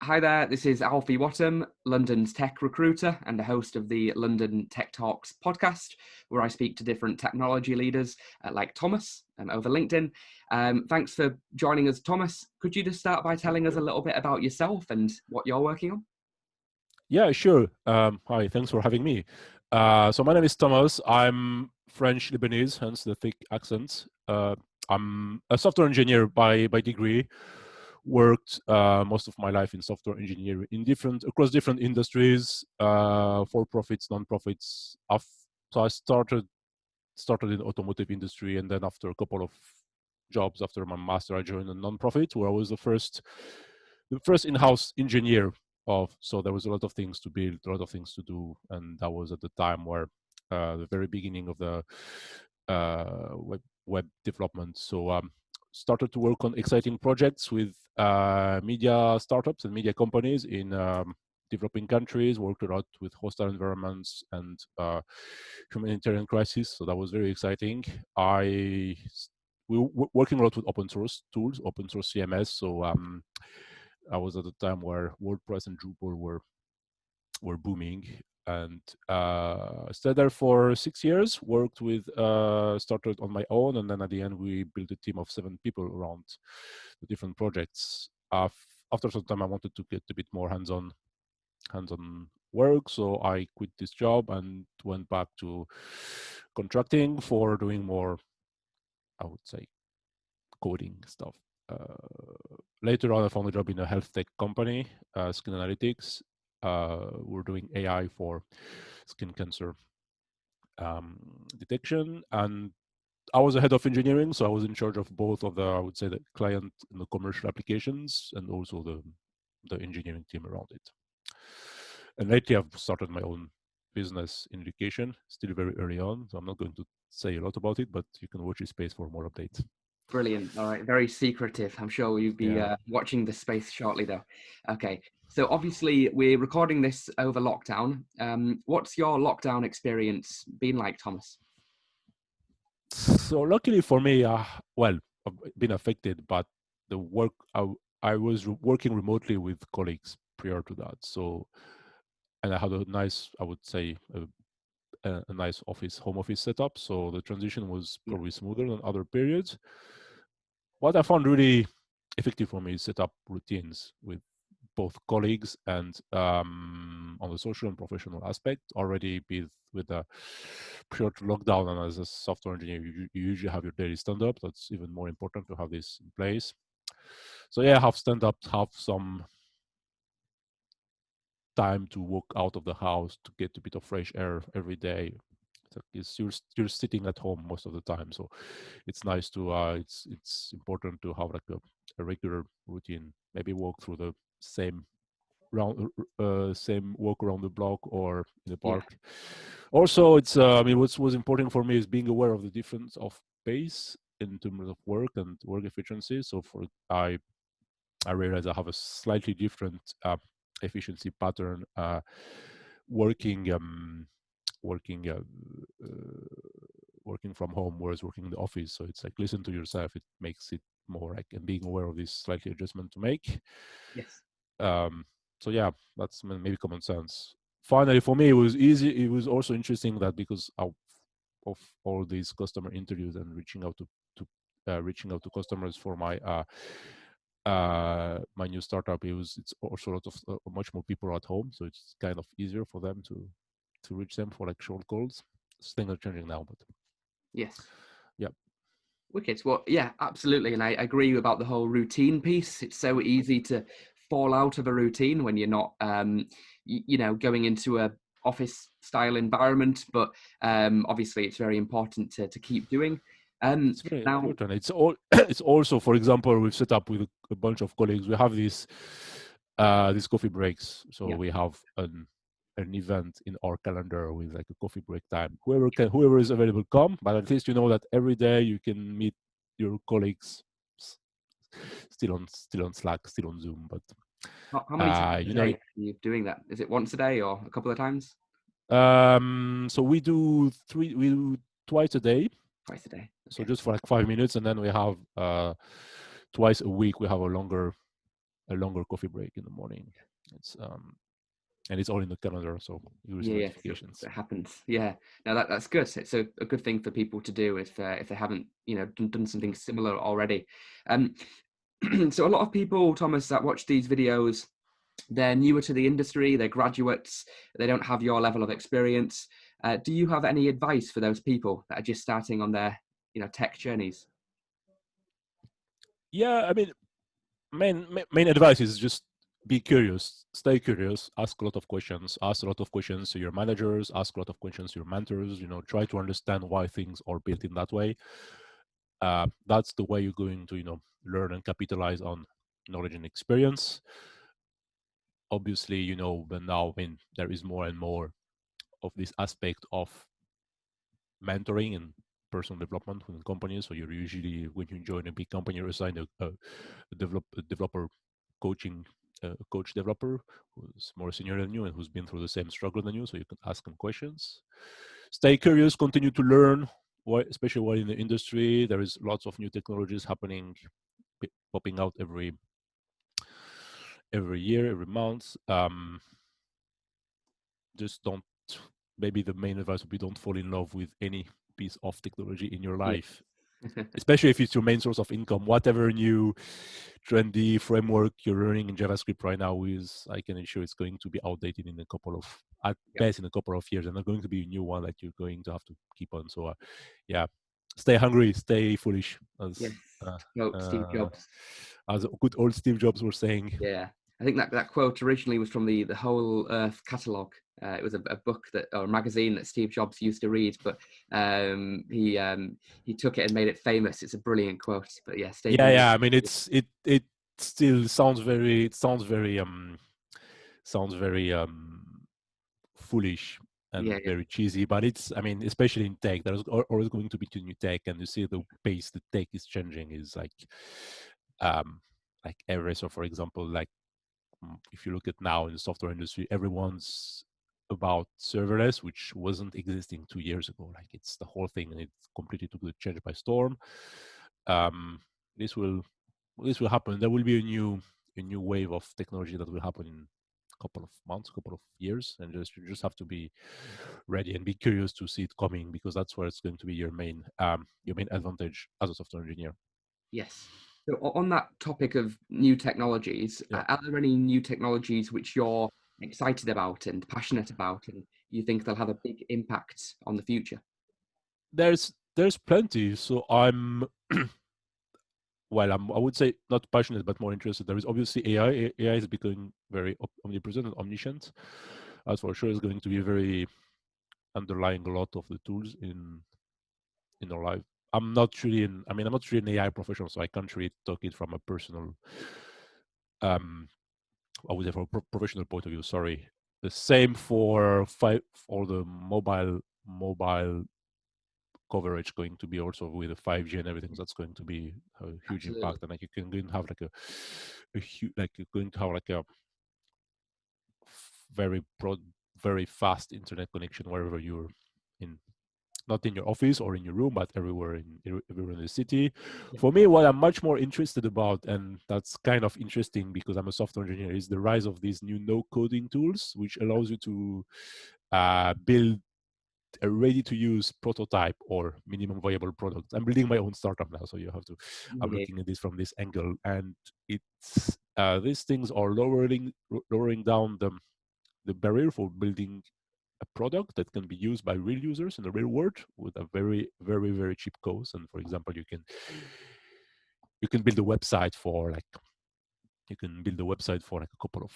Hi there, this is Alfie Whattam, London's tech recruiter and the host of the London Tech Talks podcast, where I speak to different technology leaders like Thomas over LinkedIn. Thanks for joining us, Thomas. Could you just start by telling us a little bit about yourself and what you're working on? Yeah, sure. Hi, thanks for having me. So my name is Thomas. I'm French Lebanese, hence the thick accent. I'm a software engineer by degree. Worked most of my life in software engineering across different industries, for profits, non-profits. So I started in automotive industry, and then after a couple of jobs after my master, I joined a non-profit where I was the first in-house engineer so there was a lot of things to build, a lot of things to do, and that was at the time where the very beginning of the web development. So started to work on exciting projects with media startups and media companies in developing countries, worked a lot with hostile environments and humanitarian crisis. So that was very exciting. We were working a lot with open source tools, open source CMS. So I was at the time where WordPress and Drupal were booming, and stayed there for 6 years. Started on my own, and then at the end we built a team of 7 people around the different projects. After some time, I wanted to get a bit more hands-on work, so I quit this job and went back to contracting for doing more, I would say, coding stuff. Later on, I found a job in a health tech company, Skin Analytics. We're doing AI for skin cancer detection, and I was a head of engineering, so I was in charge of both of I would say, the client and the commercial applications, and also the engineering team around it. And lately, I've started my own business in education, still very early on, so I'm not going to say a lot about it, but you can watch this space for more updates. Brilliant. All right. Very secretive. I'm sure you'll be watching the space shortly, though. Okay. So obviously, we're recording this over lockdown. What's your lockdown experience been like, Thomas? So luckily for me, well, I've been affected, but the work I was working remotely with colleagues prior to that. So, and I had a nice, I would say, a nice home office setup. So the transition was probably smoother than other periods. What I found really effective for me is set up routines with both colleagues and on the social and professional aspect. Already with the prior to lockdown, and as a software engineer, you usually have your daily stand-up. That's even more important to have this in place. So yeah, have stand-up, have some time to walk out of the house to get a bit of fresh air every day. You're sitting at home most of the time, so it's nice to it's important to have like a regular routine. Maybe walk through the same same walk around the block or in the park. Yeah. Also, it's I mean, what was important for me is being aware of the difference of pace in terms of work and work efficiency. So I realize I have a slightly different efficiency pattern working from home, whereas working in the office. So it's like, listen to yourself. It makes it more like, and being aware of this slightly adjustment to make. Yes. So yeah, that's maybe common sense. Finally, for me, it was easy. It was also interesting that because of all these customer interviews and reaching out to customers for my my new startup, it's also a lot of much more people at home, so it's kind of easier for them to reach them for like short calls. Things are changing now, but yes, yeah. Wicked. Well, yeah, absolutely, and I agree about the whole routine piece. It's so easy to fall out of a routine when you're not, going into a office style environment. But obviously, it's very important to keep doing. It's very important. It's also, for example, we've set up with a bunch of colleagues. We have these coffee breaks. So we have an event in our calendar with like a coffee break time. Whoever is available, come. But at least you know that every day you can meet your colleagues. Still on Slack, still on Zoom. But how many times a day are you doing that? Is it once a day or a couple of times? So we do twice a day. Twice a day. Okay. So just for like 5 minutes, and then we have twice a week we have a longer a longer coffee break in the morning. It's and it's all in the calendar, so you receive Yeah, notifications. so it happens. Yeah, no, that's good. It's a good thing for people to do if they haven't, done something similar already. Um, so a lot of people, Thomas, that watch these videos, they're newer to the industry, they're graduates, they don't have your level of experience. Do you have any advice for those people that are just starting on their, tech journeys? Yeah, I mean, main advice is just be curious, stay curious, ask a lot of questions, ask a lot of questions to your managers, ask a lot of questions to your mentors. Try to understand why things are built in that way. That's the way you're going to learn and capitalize on knowledge and experience. Obviously, but now, there is more and more of this aspect of mentoring and personal development within companies. So you're usually, when you join a big company, you're assigned a developer coaching coach developer who's more senior than you and who's been through the same struggle than you, so you can ask them questions. Stay curious, continue to learn, especially while in the industry. There is lots of new technologies happening, popping out every year, every month. Just don't, maybe the main advice would be, don't fall in love with any piece of technology in your Yeah. life, especially if it's your main source of income. Whatever new trendy framework you're learning in JavaScript right now is, I can assure, it's going to be outdated in at best in a couple of years, and not going to be a new one that you're going to have to keep on. So yeah, stay hungry, stay foolish, Yes. uh, Quote Steve uh, Jobs. as good old Steve Jobs were saying. Yeah, I think that quote originally was from the Whole Earth catalog. It was a book or a magazine that Steve Jobs used to read, but he took it and made it famous. It's a brilliant quote. But yeah, stay hungry. Yeah, I mean, it still sounds very foolish Yeah, and yeah, very cheesy, but it's, I mean, especially in tech, there's always going to be new tech, and you see the pace the tech is changing is um like every, so for example, like, if you look at now in the software industry, everyone's about serverless, which wasn't existing 2 years ago. Like, it's the whole thing, and it's completely took the change by storm. um this will happen. There will be a new wave of technology that will happen in a couple of months, couple of years, and you just have to be ready and be curious to see it coming, because that's where it's going to be your main advantage as a software engineer. yes. So on that topic of new technologies, Yeah, are there any new technologies which you're excited about and passionate about, and you think they'll have a big impact on the future? there's plenty. So I would say not passionate, but more interested. There is obviously AI. AI is becoming very omnipresent and omniscient. As for sure, is going to be very underlying a lot of the tools in our life. I'm not really an AI professional, so I can't really talk it from a personal, I would say, from a professional point of view. Sorry. The same for the mobile coverage, going to be also with the 5G and everything. That's going to be a huge Absolutely. impact, and like you can going to have like you're going to have like a very broad, very fast internet connection wherever you're in, not in your office or in your room, but everywhere in the city. Yeah. For me, what I'm much more interested about, and that's kind of interesting because I'm a software engineer, is the rise of these new no coding tools, which allows you to build a ready-to-use prototype or minimum viable product. I'm building my own startup now, so I'm Yeah. looking at this from this angle, and it's these things are lowering down the barrier for building a product that can be used by real users in the real world with a very, very, very cheap cost. And for example, you can build a website for like a couple of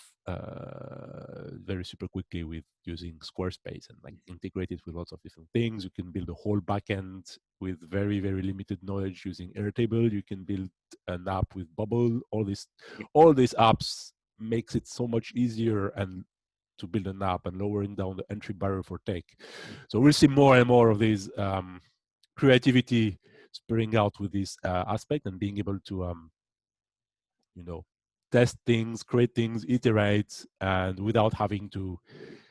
very super quickly with using Squarespace, and like integrate it with lots of different things. You can build a whole backend with very, very limited knowledge using Airtable. You can build an app with Bubble. All these apps makes it so much easier and to build an app, and lowering down the entry barrier for tech. So we'll see more and more of these creativity spurring out with this aspect, and being able to you know test things, create things, iterate, and without having to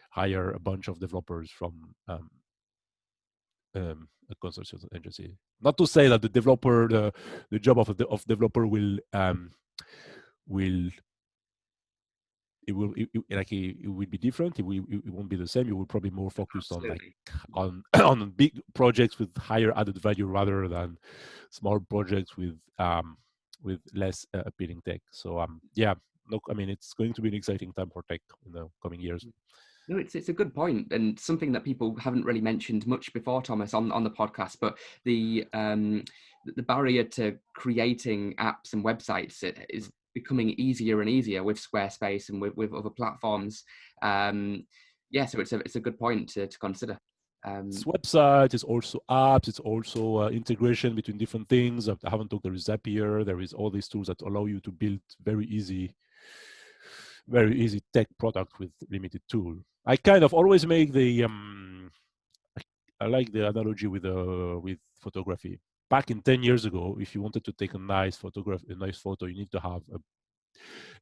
hire a bunch of developers from a consortium agency. Not to say that the job of developer will it will it will be different. It won't be the same. You will probably more focus on like Absolutely. on big projects with higher added value rather than small projects with less appealing tech. So yeah, look, I mean, it's going to be an exciting time for tech in the coming years. No, it's a good point, and something that people haven't really mentioned much before, Thomas, on the podcast. But the barrier to creating apps and websites is becoming easier and easier with Squarespace and with other platforms. Yeah, so it's a good point to consider. It's website, it's also apps, it's also integration between different things. I haven't talked, there is Zapier, there is all these tools that allow you to build very easy tech product with limited tool. I kind of always make the I like the analogy with photography. Back in 10 years ago, if you wanted to take a nice photo, you need to have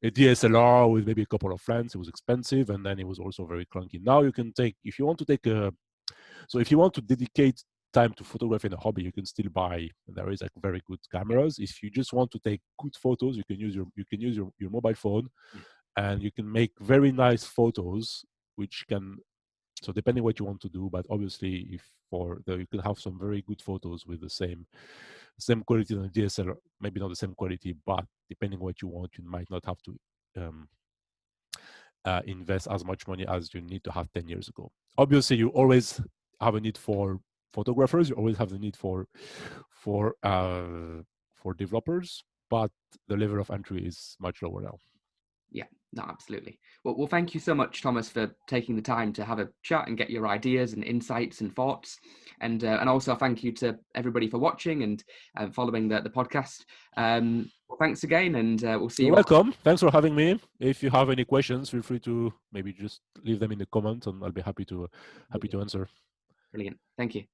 a DSLR with maybe a couple of friends. It was expensive, and then it was also very clunky. Now you can take, if you want to dedicate time to photography in a hobby, you can still buy. There is like very good cameras. If you just want to take good photos, you can use your mobile phone, and you can make very nice photos, which can. So depending what you want to do, but obviously, you can have some very good photos with the same quality on a DSLR. Maybe not the same quality, but depending what you want, you might not have to invest as much money as you need to have 10 years ago. Obviously, you always have a need for photographers. You always have the need for developers, but the level of entry is much lower now. Yeah, no, absolutely. Well, thank you so much, Thomas, for taking the time to have a chat and get your ideas and insights and thoughts. And also thank you to everybody for watching and following the podcast. Well, thanks again, and we'll see You're you all. welcome. Thanks for having me. If you have any questions, feel free to maybe just leave them in the comments, and I'll be happy to answer. Brilliant. Thank you.